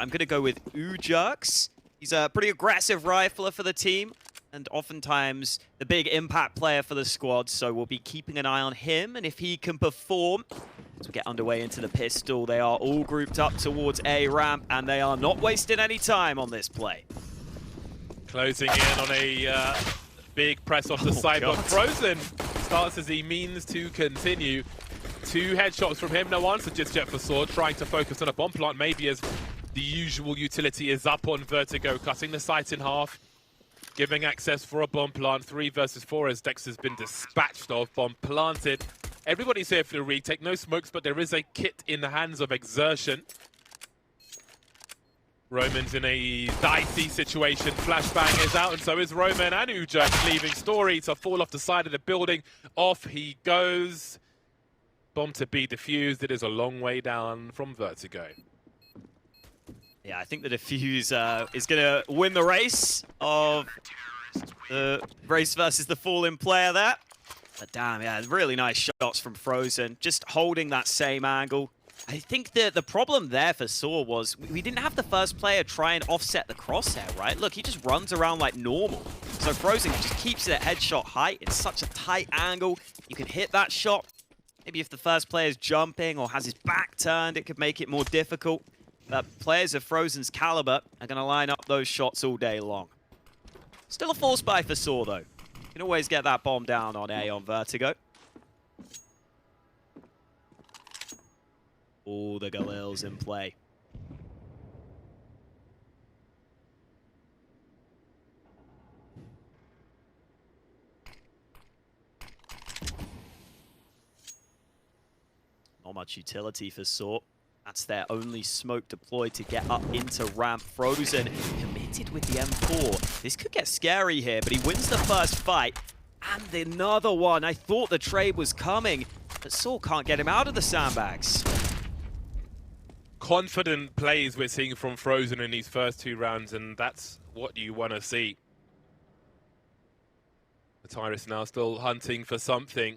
I'm going to go with Ujerks. He's a pretty aggressive rifler for the team, and oftentimes the big impact player for the squad, so we'll be keeping an eye on him, and if he can perform, as we get underway into the pistol, they are all grouped up towards A ramp, and they are not wasting any time on this play. Closing in on a big press off the side, but Frozen starts as he means to continue. 2 headshots from him, no answer just yet for sAw, trying to focus on a bomb plant, maybe as the usual utility is up on Vertigo, cutting the site in half, giving access for a bomb plant. 3 versus 4 as Dex has been dispatched of, bomb planted. Everybody's here for the retake, no smokes, but there is a kit in the hands of Exertion. Roman's in a dicey situation, flashbang is out, and so is Roman and Ujerks, leaving Story to fall off the side of the building. Off he goes. Bomb to be defused, it is a long way down from Vertigo. Yeah, I think the defuse is going to win the race of the race versus the fallen player there. But damn, yeah, really nice shots from Frozen, just holding that same angle. I think the problem there for sAw was we didn't have the first player try and offset the crosshair, right? Look, he just runs around like normal. So Frozen just keeps it at headshot height. It's such a tight angle. You can hit that shot. Maybe if the first player's jumping or has his back turned, it could make it more difficult. But players of Frozen's caliber are going to line up those shots all day long. Still a force buy for sAw, though. You can always get that bomb down on A on Vertigo. All the Galils in play. Not much utility for sAw. That's their only smoke deployed to get up into ramp. Frozen committed with the M4. This could get scary here, but he wins the first fight. And another one. I thought the trade was coming, but sAw can't get him out of the sandbags. Confident plays we're seeing from Frozen in these first 2 rounds, and that's what you want to see. Tyrus now still hunting for something.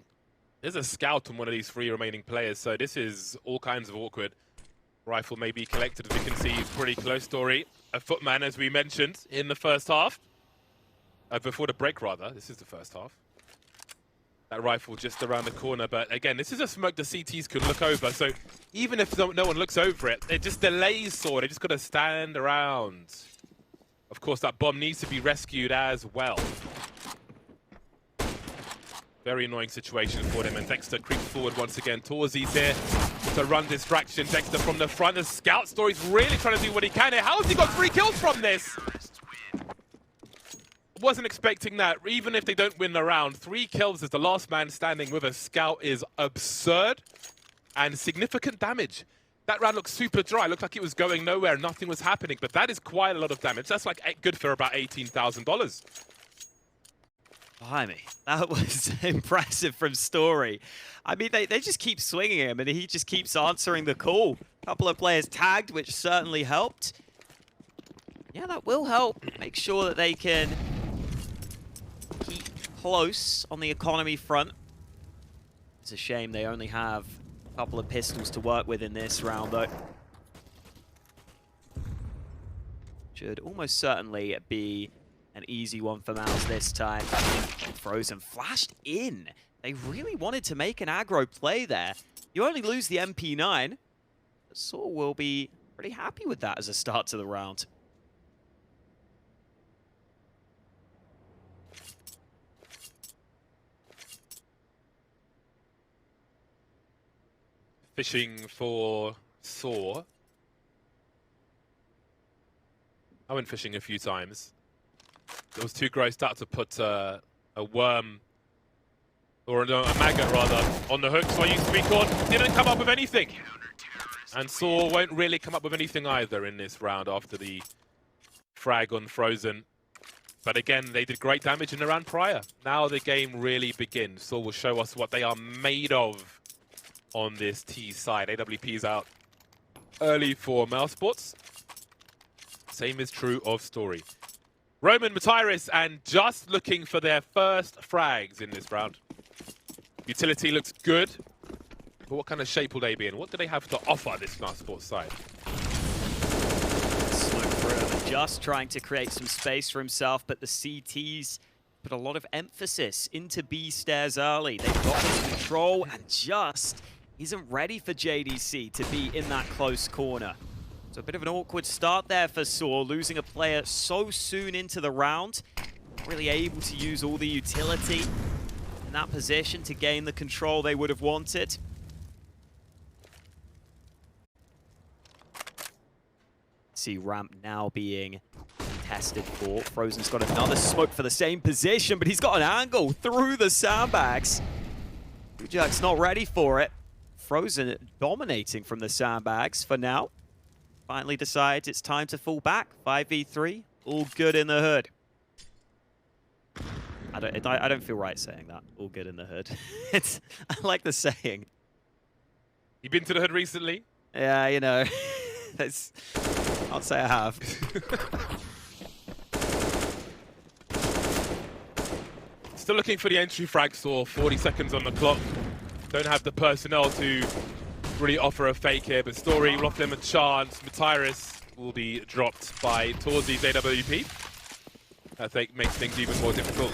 There's a scout on one of these 3 remaining players, so this is all kinds of awkward. Rifle may be collected, as we can see, pretty close. Story. A footman, as we mentioned, in the first half. Before the break, rather. This is the first half. That rifle just around the corner, but again, this is a smoke the CTs could look over, so even if no one looks over it, it just delays sAw. They just got to stand around. Of course, that bomb needs to be rescued as well. Very annoying situation for them, and Dexter creeps forward once again. Torzi's here to run distraction. Dexter from the front. The scout Story's really trying to do what he can here. How has he got 3 kills from this? Wasn't expecting that. Even if they don't win the round, 3 kills as the last man standing with a scout is absurd and significant damage. That round looked super dry. It looked like it was going nowhere. Nothing was happening, but that is quite a lot of damage. That's like good for about $18,000. Blimey, that was impressive from Story. I mean, they just keep swinging him, and he just keeps answering the call. A couple of players tagged, which certainly helped. Yeah, that will help. Make sure that they can keep close on the economy front. It's a shame they only have a couple of pistols to work with in this round, though. Should almost certainly be an easy one for MOUZ this time. Frozen flashed in. They really wanted to make an aggro play there. You only lose the MP9, but sAw will be pretty happy with that as a start to the round. Fishing for sAw. I went fishing a few times. It was too grossed out to put a worm, or a maggot rather, on the hook, so I used to be caught. Didn't come up with anything. And sAw won't really come up with anything either in this round after the frag on Frozen. But again, they did great damage in the round prior. Now the game really begins. sAw will show us what they are made of on this T side. AWP is out early for mousesports. Same is true of Story. Roman, Matyrus, and just looking for their first frags in this round. Utility looks good, but what kind of shape will they be in? What do they have to offer this mousesports side? just trying to create some space for himself, but the CTs put a lot of emphasis into B stairs early. They've got this control and just isn't ready for JDC to be in that close corner. So a bit of an awkward start there for sAw, losing a player so soon into the round. Not really able to use all the utility in that position to gain the control they would have wanted. See ramp now being tested for. Frozen's got another smoke for the same position, but he's got an angle through the sandbags. Bujak's not ready for it. Frozen dominating from the sandbags for now. Finally decides it's time to fall back. 5v3, all good in the hood. I don't feel right saying that. All good in the hood. I like the saying. You been to the hood recently? Yeah, you know. I'll say I have. Still looking for the entry frag, sAw. 40 seconds on the clock. Don't have the personnel to really offer a fake here, but Story will offer them a chance. Matiris will be dropped by Torzi's AWP. I think makes things even more difficult.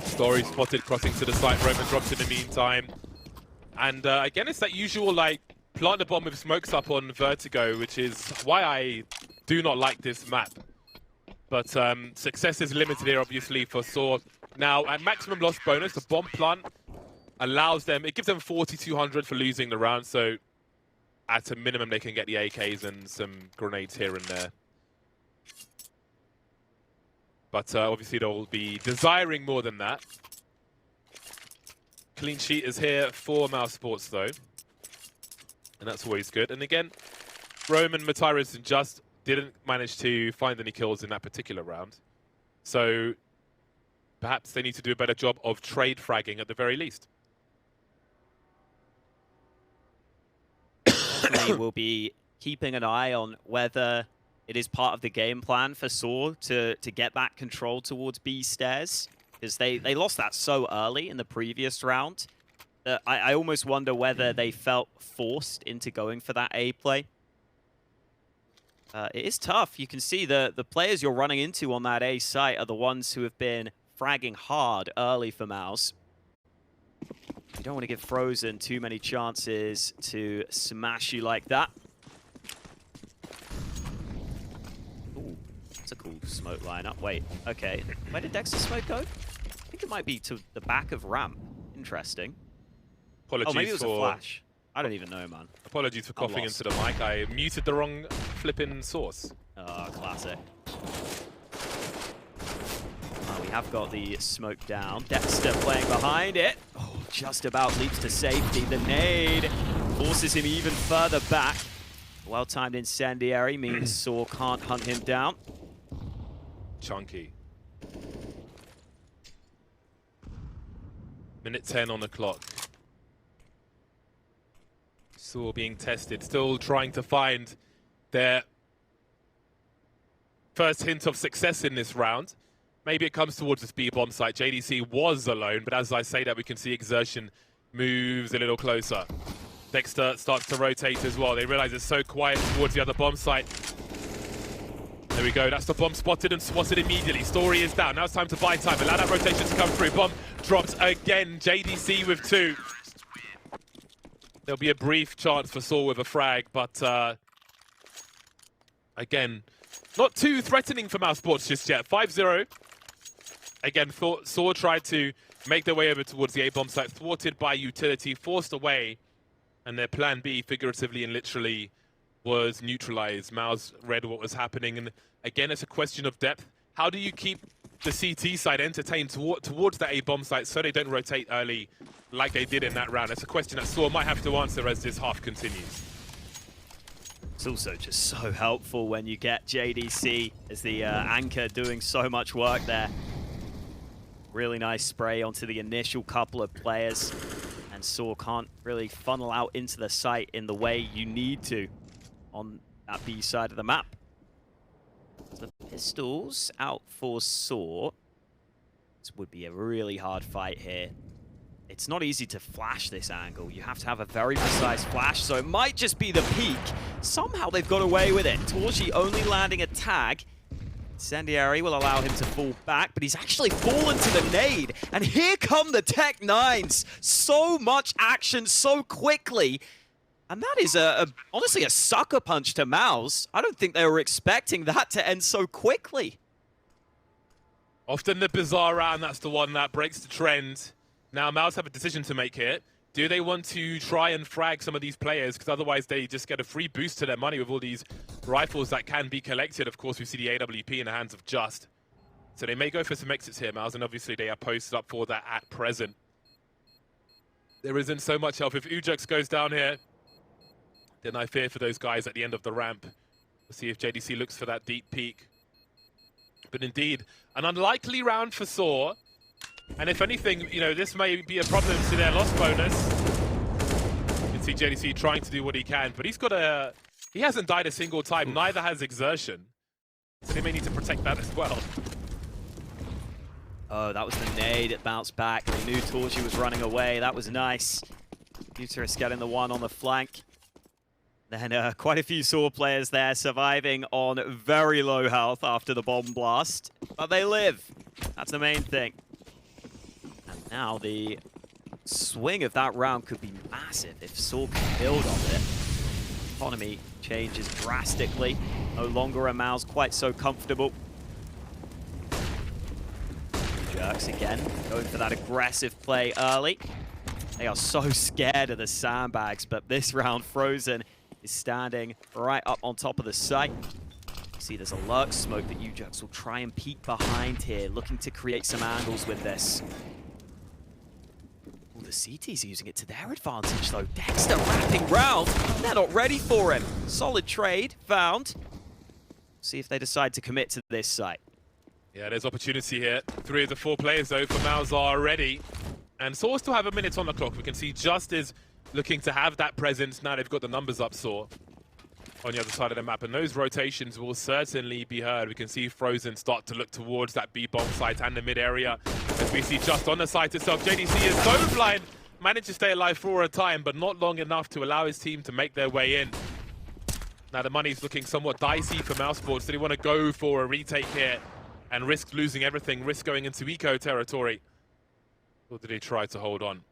Story spotted crossing to the site. Roman drops in the meantime. And again, it's that usual, like, plant the bomb with smokes up on Vertigo, which is why I do not like this map. But success is limited here, obviously, for sAw. Now, at maximum loss bonus, the bomb plant allows them, it gives them 4,200 for losing the round, so at a minimum they can get the AKs and some grenades here and there. But obviously they'll be desiring more than that. Clean sheet is here for mousesports though, and that's always good. And again, Roman, Matiris just didn't manage to find any kills in that particular round. So perhaps they need to do a better job of trade fragging at the very least. Definitely will be keeping an eye on whether it is part of the game plan for sAw to get that control towards B stairs, because they lost that so early in the previous round that I almost wonder whether they felt forced into going for that A play. It is tough. You can see the players you're running into on that A site are the ones who have been fragging hard early for MOUZ. You don't want to give Frozen too many chances to smash you like that. Ooh, that's a cool smoke lineup. Wait, okay. Where did Dexter's smoke go? I think it might be to the back of ramp. Interesting. Apologies oh, maybe it was for... a flash. I don't even know, man. Apologies for coughing into the mic. I muted the wrong flipping source. Oh, classic. We have got the smoke down. Dexter playing behind it. Oh, just about leaps to safety. The nade forces him even further back. Well-timed incendiary means sAw can't hunt him down. Chunky. Minute 10 on the clock. sAw being tested, still trying to find their first hint of success in this round. Maybe it comes towards this B bomb site. JDC was alone, but as I say that, we can see Exertion moves a little closer. Dexter starts to rotate as well. They realize it's so quiet towards the other bomb site. There we go. That's the bomb spotted and swatted immediately. Story is down. Now it's time to buy time. Allow that rotation to come through. Bomb dropped again. JDC with 2. There'll be a brief chance for sAw with a frag, but again, not too threatening for mousesports just yet. 5-0. Again, sAw tried to make their way over towards the A-bomb site, thwarted by utility, forced away, and their plan B, figuratively and literally, was neutralized. MOUZ read what was happening, and again, it's a question of depth. How do you keep the CT side entertained towards that A-bomb site so they don't rotate early like they did in that round? It's a question that sAw might have to answer as this half continues. It's also just so helpful when you get JDC as the anchor doing so much work there. Really nice spray onto the initial couple of players, and sAw can't really funnel out into the site in the way you need to on that B side of the map. So the pistols out for sAw. This would be a really hard fight here. It's not easy to flash this angle. You have to have a very precise flash, so it might just be the peak somehow they've got away with it. Torchi only landing a tag. Incendiary will allow him to fall back, but he's actually fallen to the nade. And here come the Tech Nines. So much action so quickly. And that is honestly a sucker punch to MOUZ. I don't think they were expecting that to end so quickly. Often the bizarre round, that's the one that breaks the trend. Now MOUZ have a decision to make here. Do they want to try and frag some of these players? Because otherwise they just get a free boost to their money with all these rifles that can be collected. Of course, we see the AWP in the hands of Just. So they may go for some exits here, MOUZ, and obviously they are posted up for that at present. There isn't so much help. If Ujux goes down here, then I fear for those guys at the end of the ramp. We'll see if JDC looks for that deep peek. But indeed, an unlikely round for sAw. And if anything, you know, this may be a problem to their loss bonus. You can see JDC trying to do what he can, but he hasn't died a single time, neither has Exertion. So they may need to protect that as well. Oh, that was the nade. It bounced back. They knew Torchi was running away. That was nice. Uterus getting the one on the flank. Then quite a few sAw players there surviving on very low health after the bomb blast. But they live. That's the main thing. And now the swing of that round could be massive if sAw can build on it. Economy changes drastically. No longer a MOUZ quite so comfortable. Jerks again, going for that aggressive play early. They are so scared of the sandbags, but this round Frozen is standing right up on top of the site. You see there's a lurk smoke that Ujux will try and peek behind here, looking to create some angles with this. Ooh, the CT's using it to their advantage though. Dexter wrapping round. They're not ready for him. Solid trade found. See if they decide to commit to this site. Yeah, there's opportunity here. 3 of the 4 players though for MOUZ are ready. And sAw still have a minute on the clock. We can see Just is looking to have that presence. Now they've got the numbers up, sAw, on the other side of the map. And those rotations will certainly be heard. We can see Frozen start to look towards that B-bomb site and the mid area. As we see Just on the site itself. JDC is so blind. Managed to stay alive for a time, but not long enough to allow his team to make their way in. Now the money's looking somewhat dicey for mousesports. Do they want to go for a retake here and risk losing everything, risk going into eco territory? Or do they try to hold on?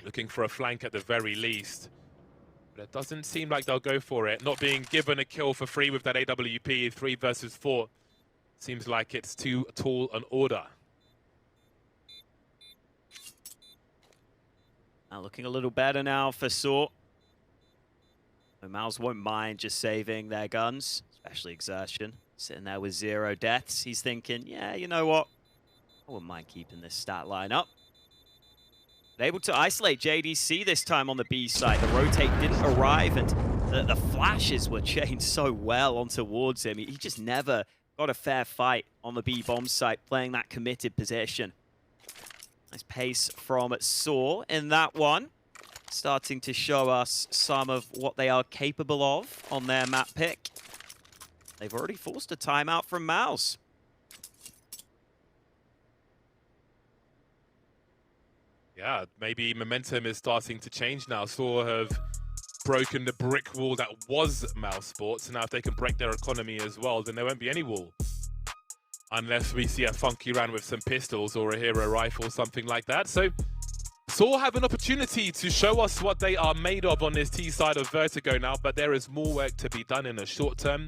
Looking for a flank at the very least. But it doesn't seem like they'll go for it. Not being given a kill for free with that AWP, 3 versus 4. Seems like it's too tall an order. Now looking a little better now for sAw. MOUZ won't mind just saving their guns, especially Exertion. Sitting there with 0 deaths. He's thinking, yeah, you know what? I wouldn't mind keeping this stat line up. Able to isolate JDC this time on the B side. The rotate didn't arrive, and the flashes were chained so well on towards him. He just never got a fair fight on the B bomb site, playing that committed position. Nice pace from sAw in that one. Starting to show us some of what they are capable of on their map pick. They've already forced a timeout from MOUZ. Yeah, maybe momentum is starting to change now. sAw have broken the brick wall that was mousesports. Now if they can break their economy as well, then there won't be any wall. Unless we see a funky round with some pistols or a hero rifle, something like that. So sAw have an opportunity to show us what they are made of on this T side of Vertigo now, but there is more work to be done in the short term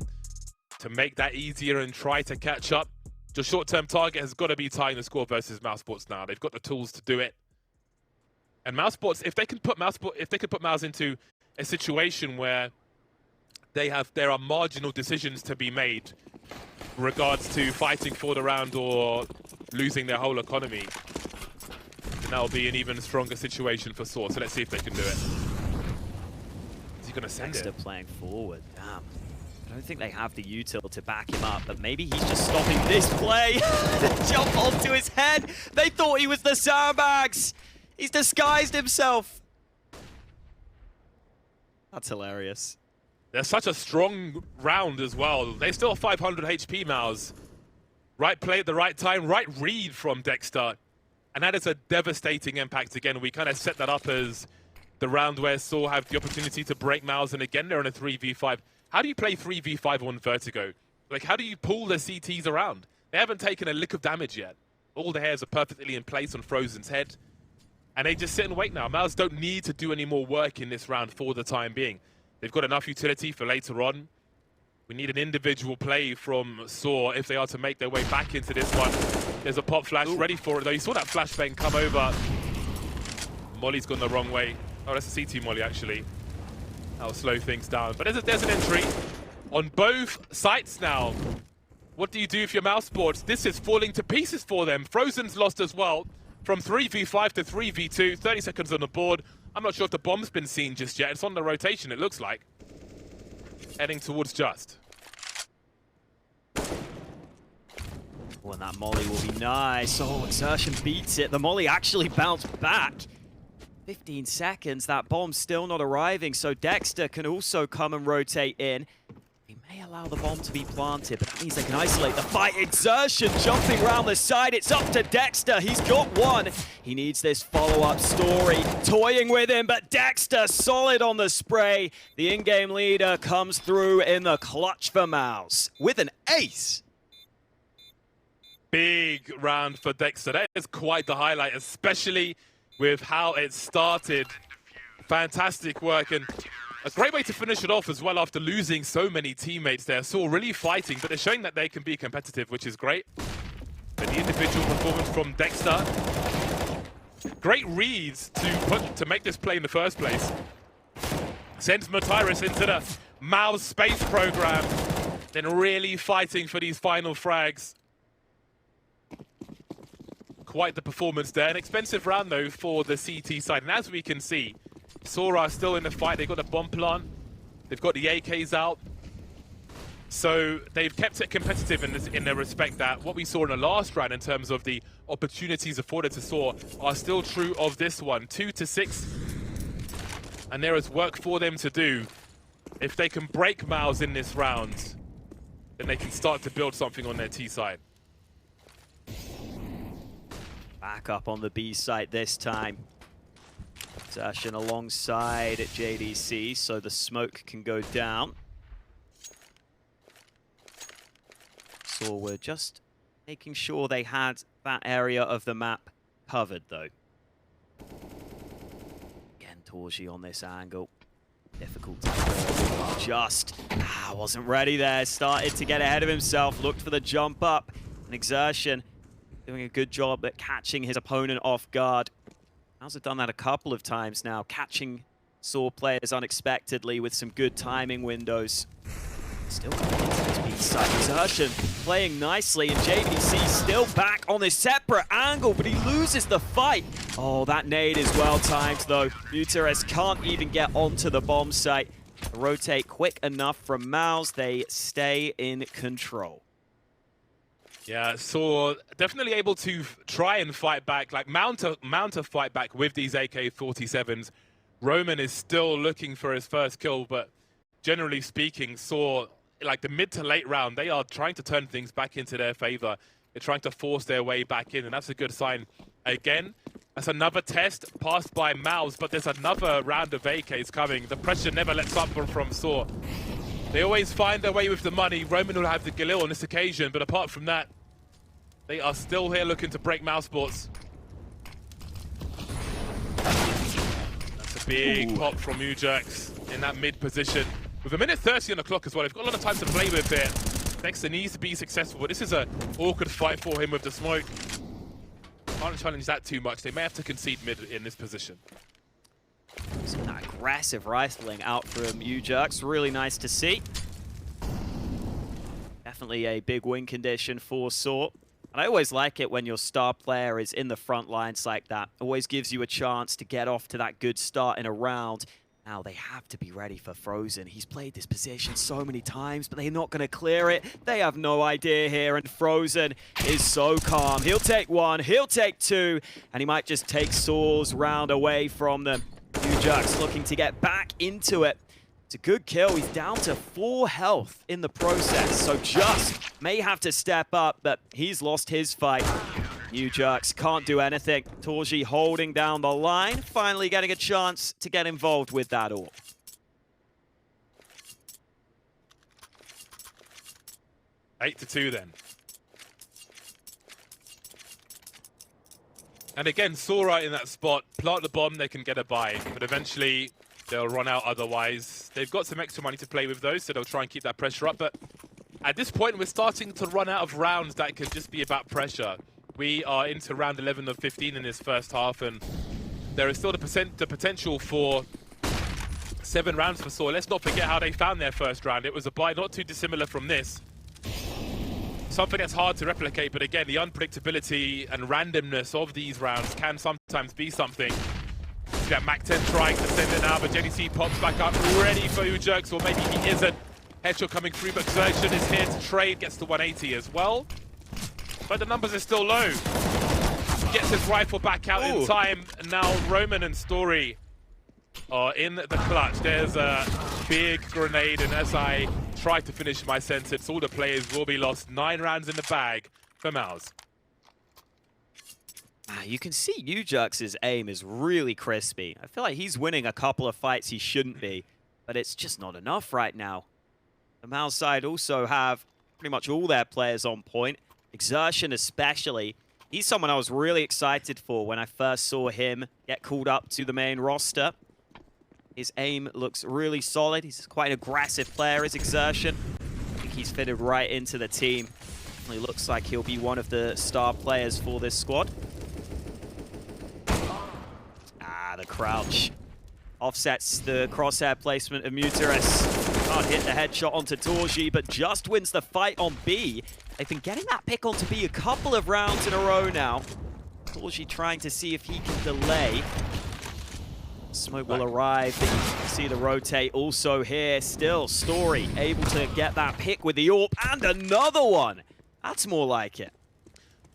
to make that easier and try to catch up. The short-term target has got to be tying the score versus mousesports now. They've got the tools to do it. And mousesports, if they can put MOUZ into a situation where there are marginal decisions to be made in regards to fighting for the round or losing their whole economy, then that'll be an even stronger situation for sAw. So let's see if they can do it. Is he going to send Dexter it? playing forward. Damn. I don't think they have the util to back him up, but maybe he's just stopping this play to jump onto his head. They thought he was the sandbags. He's disguised himself. That's hilarious. They're such a strong round as well. They still have 500 HP, MOUZ. Right play at the right time, right read from Dexter. And that is a devastating impact again. We kind of set that up as the round where sAw have the opportunity to break MOUZ, and again they're in a 3v5. How do you play 3v5 on Vertigo? Like, how do you pull the CTs around? They haven't taken a lick of damage yet. All the hairs are perfectly in place on Frozen's head. And they just sit and wait now. MOUZ don't need to do any more work in this round for the time being. They've got enough utility for later on. We need an individual play from sAw if they are to make their way back into this one. There's a pop flash ready for it, though. You saw that flashbang come over. Molly's gone the wrong way. Oh, that's a CT Molly, actually. That'll slow things down. But there's an entry on both sites now. What do you do if you're mousesports? This is falling to pieces for them. Frozen's lost as well. From 3v5 to 3v2, 30 seconds on the board. I'm not sure if the bomb's been seen just yet. It's on the rotation, it looks like. Heading towards Just. Oh, and that Molly will be nice. Oh, Exertion beats it. The Molly actually bounced back. 15 seconds, that bomb's still not arriving, so Dexter can also come and rotate in. He may allow the bomb to be planted, but that means they can isolate the fight. Exertion jumping around the side. It's up to Dexter. He's got one. He needs this follow-up story. Toying with him, but Dexter solid on the spray. The in-game leader comes through in the clutch for MOUZ with an ace. Big round for Dexter. That is quite the highlight, especially with how it started. Fantastic work, and a great way to finish it off as well after losing so many teammates there. sAw really fighting, but they're showing that they can be competitive, which is great. But the individual performance from Dexter. Great reads to make this play in the first place. Sends Matiris into the MOUZ space program. Then really fighting for these final frags. Quite the performance there. An expensive round, though, for the CT side. And as we can see, sAw are still in the fight. They've got the bomb plant. They've got the AKs out. So they've kept it competitive in their respect that what we saw in the last round in terms of the opportunities afforded to sAw are still true of this one. 2-6. And there is work for them to do. If they can break MOUZ in this round, then they can start to build something on their T side. Back up on the B site this time. Exertion alongside JDC, so the smoke can go down. So we're just making sure they had that area of the map covered, though. Again, Torji on this angle. Difficult to just wasn't ready there. Started to get ahead of himself, looked for the jump up. And Exertion doing a good job at catching his opponent off guard. MOUZ have done that a couple of times now, catching sAw players unexpectedly with some good timing windows. Still coming into this B side. Exertion playing nicely, and JVC still back on this separate angle, but he loses the fight. Oh, that nade is well timed, though. Buteres can't even get onto the bomb site. Rotate quick enough from MOUZ. They stay in control. Yeah, sAw definitely able to try and fight back, like mount a fight back with these AK-47s. Roman is still looking for his first kill, but generally speaking, sAw, like the mid to late round, they are trying to turn things back into their favor. They're trying to force their way back in, and that's a good sign. Again, that's another test passed by MOUZ, but there's another round of AKs coming. The pressure never lets up from sAw. They always find their way with the money. Roman will have the Galil on this occasion, but apart from that, they are still here looking to break mousesports. That's a big pop from Ujax in that mid position. With a minute 30 on the clock as well, they've got a lot of time to play with here. Dexter needs to be successful, but this is an awkward fight for him with the smoke. Can't challenge that too much. They may have to concede mid in this position. That aggressive rifling out from Ujax, really nice to see. Definitely a big win condition for sAw. And I always like it when your star player is in the front lines like that. Always gives you a chance to get off to that good start in a round. Now they have to be ready for Frozen. He's played this position so many times, but they're not going to clear it. They have no idea here, and Frozen is so calm. He'll take one, he'll take two, and he might just take sAw's round away from them. Ujax looking to get back into it. It's a good kill. He's down to 4 health in the process, so Just may have to step up, but he's lost his fight. New Jerks can't do anything. Torji holding down the line, finally getting a chance to get involved with that all. 8-2 then. And again, sAw right in that spot. Plant the bomb, they can get a buy. But eventually, they'll run out otherwise. They've got some extra money to play with though, so they'll try and keep that pressure up. But at this point, we're starting to run out of rounds that could just be about pressure. We are into round 11 of 15 in this first half, and there is still the potential for 7 rounds for sAw. Let's not forget how they found their first round. It was a buy not too dissimilar from this. Something that's hard to replicate, but again, the unpredictability and randomness of these rounds can sometimes be something. See that Mac-10 trying to send it now, but JDC pops back up, ready for Ujerks, or maybe he isn't. Headshot coming through, but Xerxon is here to trade, gets to 180 as well. But the numbers are still low. Gets his rifle back out in time, and now Roman and Story are in the clutch. There's a big grenade, and as I try to finish my sentence, all the players will be lost. 9 rounds in the bag for MOUZ. You can see Ujerks' aim is really crispy. I feel like he's winning a couple of fights he shouldn't be, but it's just not enough right now. The MOUZ side also have pretty much all their players on point. Exertion especially. He's someone I was really excited for when I first saw him get called up to the main roster. His aim looks really solid. He's quite an aggressive player, his Exertion. I think he's fitted right into the team. He looks like he'll be one of the star players for this squad. The crouch offsets the crosshair placement of Muteris. Can't hit the headshot onto Torji, but just wins the fight on B. They've been getting that pick onto B a couple of rounds in a row now. Torji trying to see if he can delay. Smoke will arrive. You can see the rotate also here. Still, Story able to get that pick with the AWP, and another one. That's more like it.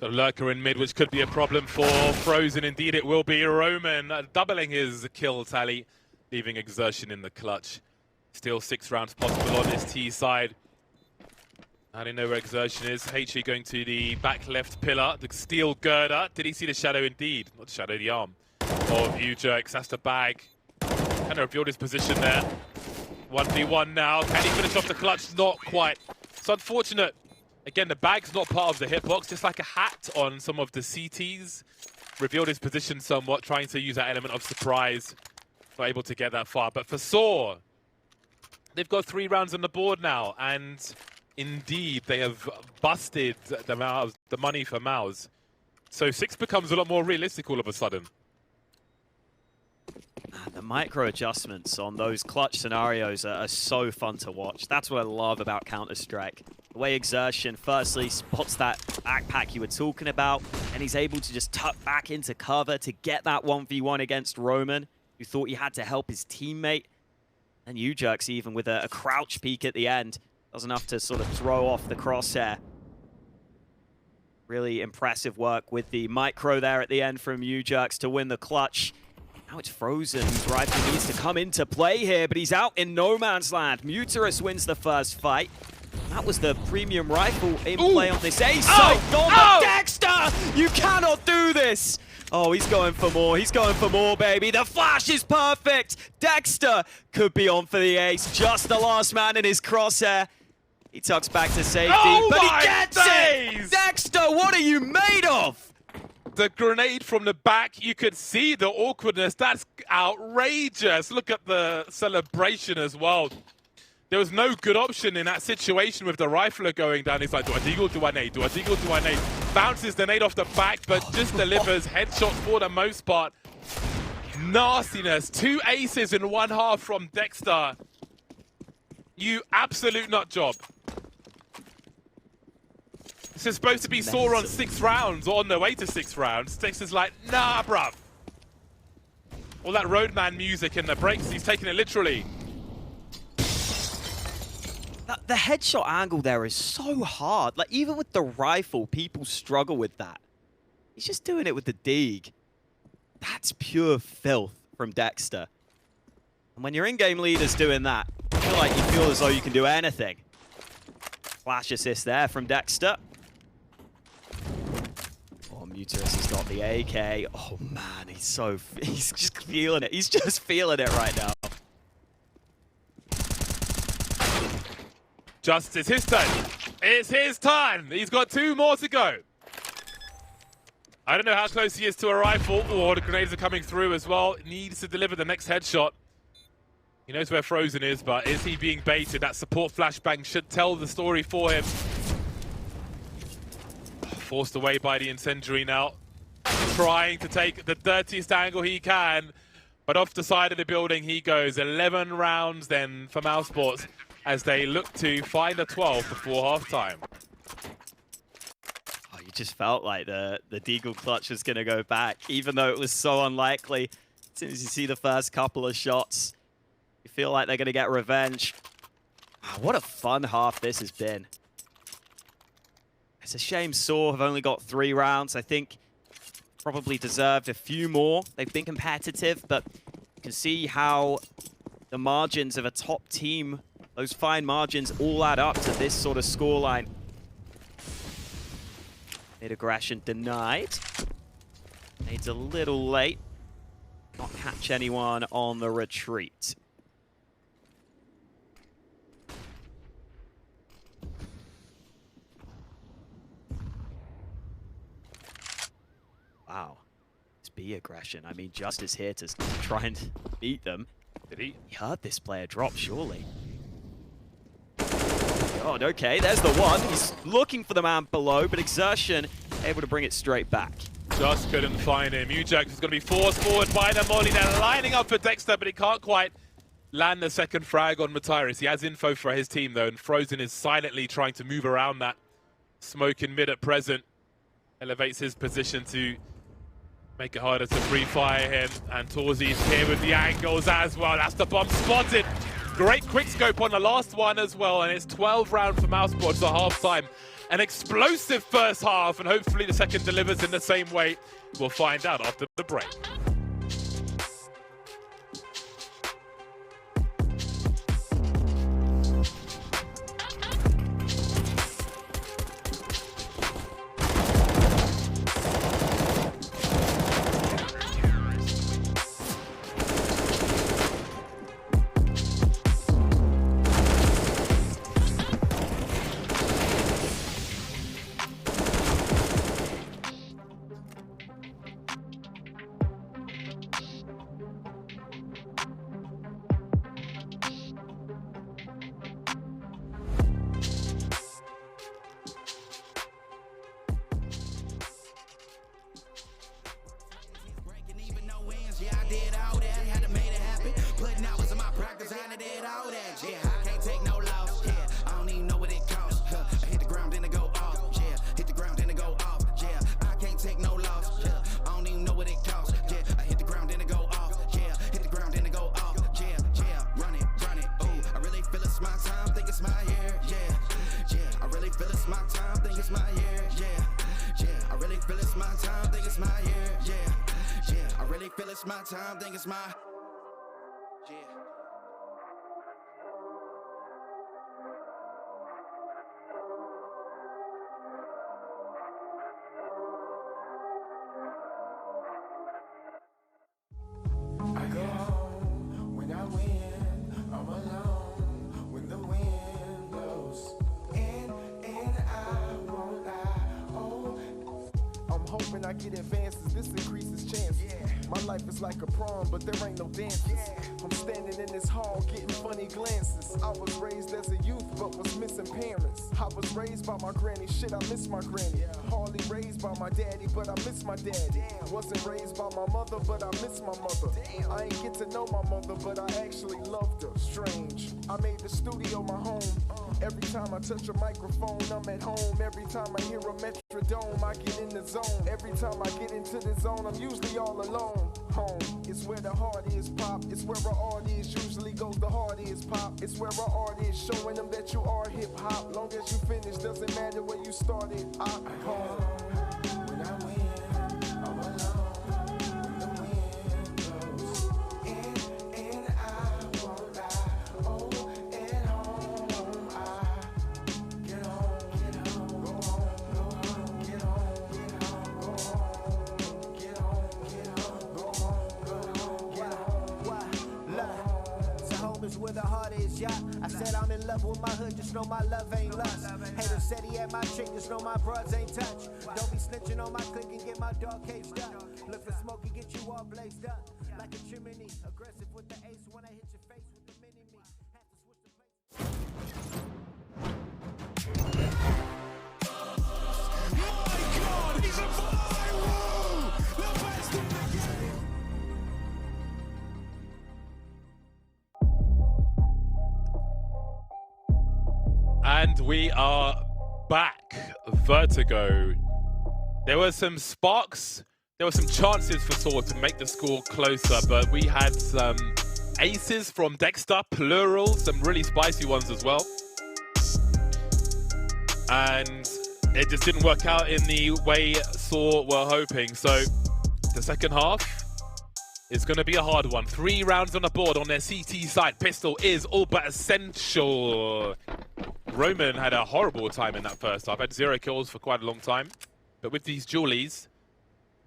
Got a lurker in mid, which could be a problem for Frozen. Indeed, it will be. Roman doubling his kill tally, leaving Exertion in the clutch. Still 6 rounds possible on this T side. I don't know where Exertion is. HE going to the back left pillar, the steel girder. Did he see the shadow? Indeed. Not the shadow, the arm of Ujerks. That's the bag. Kind of revealed his position there. 1v1 now. Can he finish off the clutch? Not quite. It's unfortunate. Again, the bag's not part of the hitbox, just like a hat on some of the CTs. Revealed his position somewhat, trying to use that element of surprise. Not able to get that far. But for sAw, they've got 3 rounds on the board now, and indeed, they have busted the money for MOUZ. So 6 becomes a lot more realistic all of a sudden. The micro adjustments on those clutch scenarios are so fun to watch. That's what I love about Counter-Strike. The way Exertion firstly spots that backpack you were talking about, and he's able to just tuck back into cover to get that 1v1 against Roman, who thought he had to help his teammate. And Ujerks even with a crouch peek at the end. Does enough to sort of throw off the crosshair. Really impressive work with the micro there at the end from Ujerks to win the clutch. Now it's Frozen, whose rifle needs to come into play here, but he's out in no man's land. Muteris wins the first fight. That was the premium rifle in play on this A site. Dexter! You cannot do this! Oh, he's going for more. He's going for more, baby. The flash is perfect. Dexter could be on for the ace. Just the last man in his crosshair. He tucks back to safety, but he gets it! Dexter, what are you made of? The grenade from the back, you could see the awkwardness. That's outrageous. Look at the celebration as well. There was no good option in that situation with the rifler going down. He's like, do I deagle, do I nade? Do I deagle, do I nade? Bounces the nade off the back, but just delivers headshot for the most part. Nastiness. 2 aces in 1 half from Dexter. You absolute nut job. This is supposed to be sAw on 6 rounds, or on their way to 6 rounds. Dexter's like, nah, bruv. All that Roadman music in the breaks, he's taking it literally. The headshot angle there is so hard. Like, even with the rifle, people struggle with that. He's just doing it with the dig. That's pure filth from Dexter. And when your in-game leader's doing that, I feel like you feel as though you can do anything. Flash assist there from Dexter. Oh, Uterus has got the AK. Oh man, he's just feeling it. He's just feeling it right now. Just, it's his turn. It's his time. He's got 2 more to go. I don't know how close he is to a rifle. Oh, the grenades are coming through as well. Needs to deliver the next headshot. He knows where Frozen is, but is he being baited? That support flashbang should tell the story for him. Forced away by the incendiary now. Trying to take the dirtiest angle he can. But off the side of the building he goes. 11 rounds then for mousesports as they look to find a 12 before halftime. Oh, you just felt like the Deagle clutch was going to go back, even though it was so unlikely. As soon as you see the first couple of shots, you feel like they're going to get revenge. Oh, what a fun half this has been. It's a shame sAw have only got 3 rounds. I think probably deserved a few more. They've been competitive, but you can see how the margins of a top team, those fine margins, all add up to this sort of scoreline. Mid-aggression denied. Nade's a little late. Not catch anyone on the retreat. Wow. It's B aggression. I mean, Justice here to try and beat them. Did he? He heard this player drop, surely. God, okay, there's the one. He's looking for the man below, but Exertion able to bring it straight back. Just couldn't find him. Ujax is going to be forced forward by the Molly. They're lining up for Dexter, but he can't quite land the second frag on Matiris. He has info for his team, though, and Frozen is silently trying to move around that smoke in mid at present. Elevates his position to make it harder to pre-fire him, and Torzi's here with the angles as well. That's the bomb spotted. Great quick scope on the last one as well, and it's 12 round for mousesports at halftime. An explosive first half, and hopefully the second delivers in the same way. We'll find out after the break. It's my time, think it's my I go home when I win. I'm alone when the wind blows. And I won't lie. Oh, I'm hoping I get advances. This increases chances. My life is like a prom, but there ain't no dances. I'm standing in this hall getting funny glances. I was raised as a youth, but was missing parents. I was raised by my granny, shit, I miss my granny. Hardly raised by my daddy, but I miss my daddy. Wasn't raised by my mother, but I miss my mother. I ain't get to know my mother, but I actually loved her. Strange. I made the studio my home. Every time I touch a microphone, I'm at home. Every time I hear a metrodome, I get in the zone. Every time I get into the zone, I'm usually all alone. Home, it's where the heart is, pop. It's where our art is, usually goes the heart is, pop. It's where our art is, showing them that you are hip-hop. Long as you finish, doesn't matter where you started. Home. When I win, I'm alone. When the wind blows, and I won't lie. Oh, at home, I get home, go home, get home, go home. where the heart is, yeah. I said I'm in love with my hood, just know my love ain't lust. Hater said he had my chick, just know my broads ain't touch. Don't be snitching on my clique and get my dog caged up. Look for smoke and get you all blazed up. Like a chimney, aggressive with the ace when I hit your face with the mini-me. Have to switch the place. And we are back. Vertigo. There were some sparks. There were some chances for sAw to make the score closer, but we had some aces from Dexter, plural, some really spicy ones as well. And it just didn't work out in the way sAw were hoping. So the second half is going to be a hard one. 3 rounds on the board on their CT side. Pistol is all but essential. Roman had a horrible time in that first half. Had 0 kills for quite a long time. But with these Julies,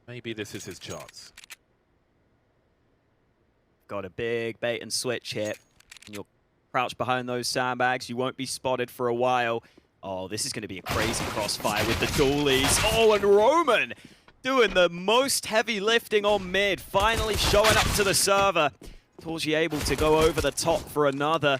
maybe this is his chance. Got a big bait and switch here. And you'll crouch behind those sandbags. You won't be spotted for a while. Oh, this is going to be a crazy crossfire with the dualies. Oh, and Roman doing the most heavy lifting on mid. Finally showing up to the server. Torgy able to go over the top for another.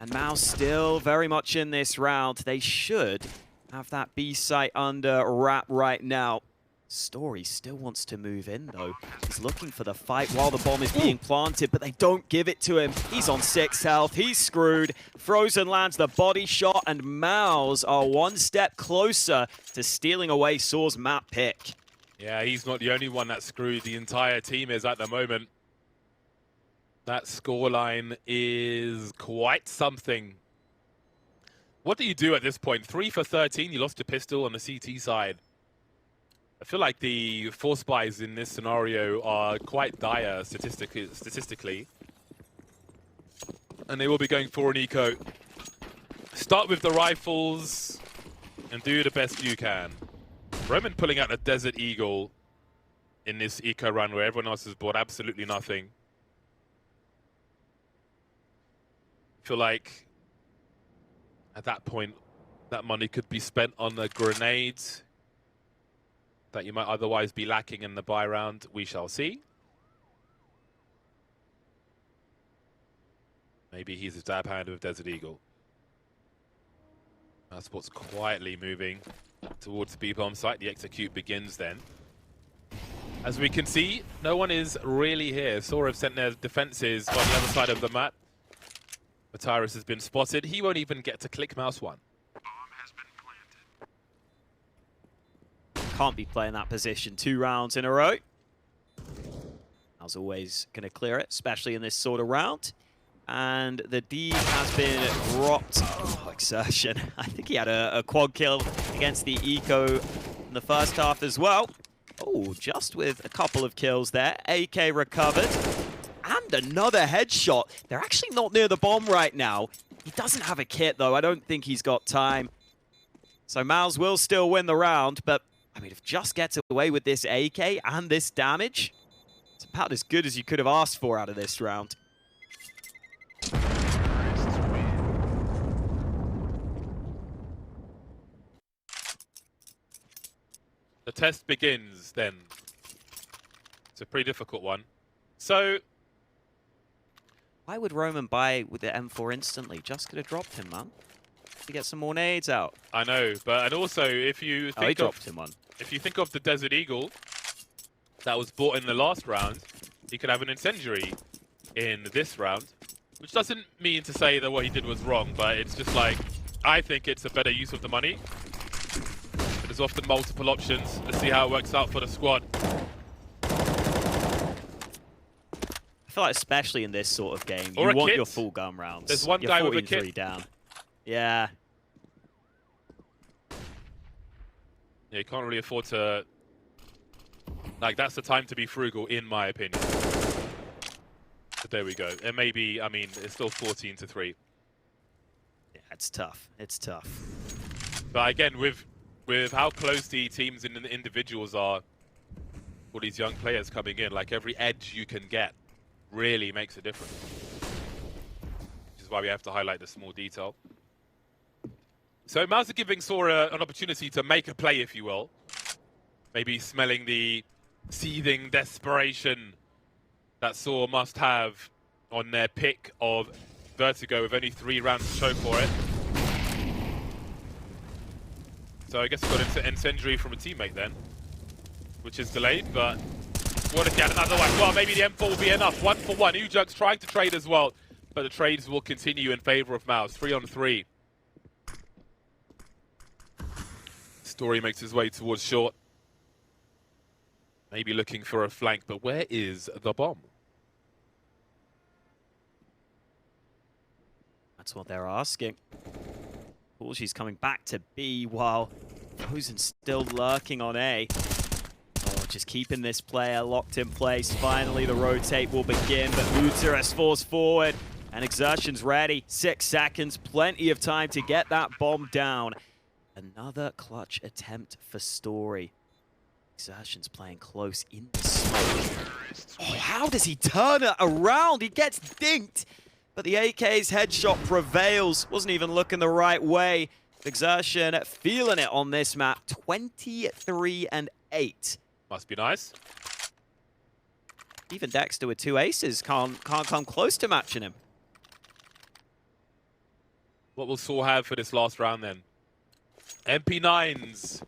And MOUZ still very much in this round. They should have that B site under wrap right now. Story still wants to move in, though. He's looking for the fight while the bomb is being planted, but they don't give it to him. He's on 6 health. He's screwed. Frozen lands the body shot, and MOUZ are 1 step closer to stealing away sAw's map pick. Yeah, he's not the only one that's screwed. The entire team is at the moment. That scoreline is quite something. What do you do at this point? 3 for 13. You lost to Pistol on the CT side. I feel like the force buys in this scenario are quite dire statistically. And they will be going for an eco. Start with the rifles and do the best you can. Roman pulling out the Desert Eagle in this eco run where everyone else has bought absolutely nothing. I feel like at that point that money could be spent on a grenade that you might otherwise be lacking in the buy round. We shall see. Maybe he's a dab hand with Desert Eagle. Esports quietly moving towards the B-bomb site. The execute begins then. As we can see, no one is really here. sAw have sent their defenses on the other side of the map. Matarus has been spotted. He won't even get to click mouse 1. Can't be playing that position 2 rounds in a row. As always, going to clear it, especially in this sort of round. And the D has been dropped. Oh, exertion. I think he had a quad kill against the Eco in the first half as well. Oh, just with a couple of kills there. AK recovered. And another headshot. They're actually not near the bomb right now. He doesn't have a kit, though. I don't think he's got time. So MOUZ will still win the round, but I mean, if just gets away with this AK and this damage, it's about as good as you could have asked for out of this round. The test begins then. It's a pretty difficult one. So, why would Roman buy with the M4 instantly? Just could have dropped him, man. To get some more nades out. I know, but and also if you think he dropped him one. If you think of the Desert Eagle that was bought in the last round, he could have an incendiary in this round, which doesn't mean to say that what he did was wrong, but it's just like, I think it's a better use of the money. There's often multiple options. Let's see how it works out for the squad. I feel like especially in this sort of game, you want your full gun rounds. There's one guy with a kit. Down. Yeah. Yeah, you can't really afford to... Like, that's the time to be frugal, in my opinion. But there we go. It may be, I mean, it's still 14-3. Yeah, it's tough. It's tough. But again, with how close the teams and the individuals are, all these young players coming in, like every edge you can get really makes a difference. is why we have to highlight the small detail. So MOUZ are giving sAw an opportunity to make a play, if you will. Maybe smelling the seething desperation that sAw must have on their pick of Vertigo with only 3 rounds to show for it. So I guess we got into incendiary from a teammate then, which is delayed, but what if he had another one? Well, maybe the M4 will be enough. 1 for 1. Ujug's trying to trade as well, but the trades will continue in favor of MOUZ. 3 on 3. Story makes his way towards short. Maybe looking for a flank, but where is the bomb? That's what they're asking. She's coming back to B while Frozen's still lurking on A. Oh, just keeping this player locked in place. Finally, the rotate will begin, but Vincere has forced forward, and Exertion's ready. 6 seconds, plenty of time to get that bomb down. Another clutch attempt for Story. Exertion's playing close in the smoke. Oh, how does he turn it around? He gets dinked, but the AK's headshot prevails. Wasn't even looking the right way. Exertion feeling it on this map. 23-8. Must be nice. Even Dexter with 2 aces can't come close to matching him. What will sAw have for this last round then? MP9s.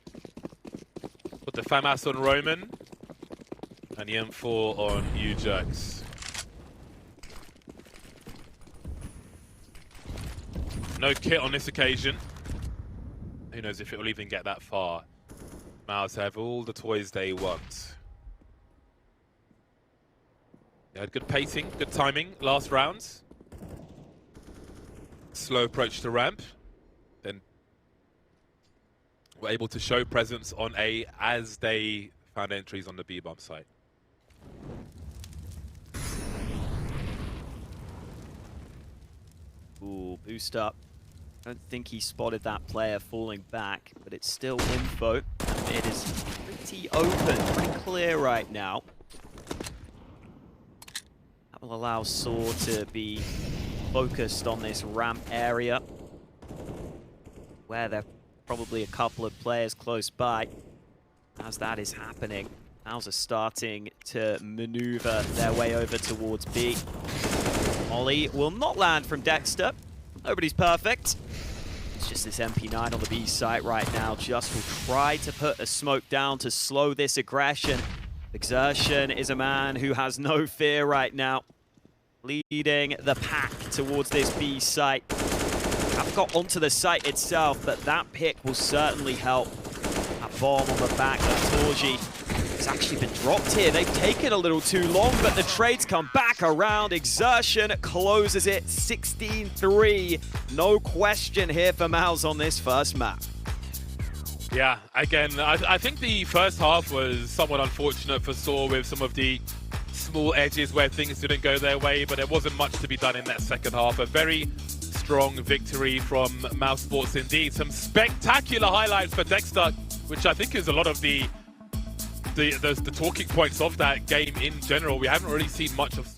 Put the FAMAS on Roman. And the M4 on Ujux. No kit on this occasion. Who knows if it will even get that far. MOUZ have all the toys they want. They had good pacing, good timing last round. Slow approach to ramp. Then were able to show presence on A as they found entries on the B bomb site. Ooh, boost up. I don't think he spotted that player falling back, but it's still info. It is pretty open, pretty clear right now. That will allow sAw to be focused on this ramp area, where there are probably a couple of players close by. As that is happening, MOUZ are starting to maneuver their way over towards B. Molly will not land from Dexter. Nobody's perfect. It's just this MP9 on the B site right now. Just will try to put a smoke down to slow this aggression. Exertion is a man who has no fear right now. Leading the pack towards this B site. I've got onto the site itself, but that pick will certainly help. That bomb on the back of Torji has actually been dropped here. They've taken a little too long, but the trades come back around. Exertion closes it 16-3. No question here for MOUZ on this first map. Yeah, again, I think the first half was somewhat unfortunate for sAw with some of the small edges where things didn't go their way, but there wasn't much to be done in that second half. A very strong victory from mousesports indeed. Some spectacular highlights for Dexter, which I think is a lot of the talking points of that game in general. We haven't really seen much of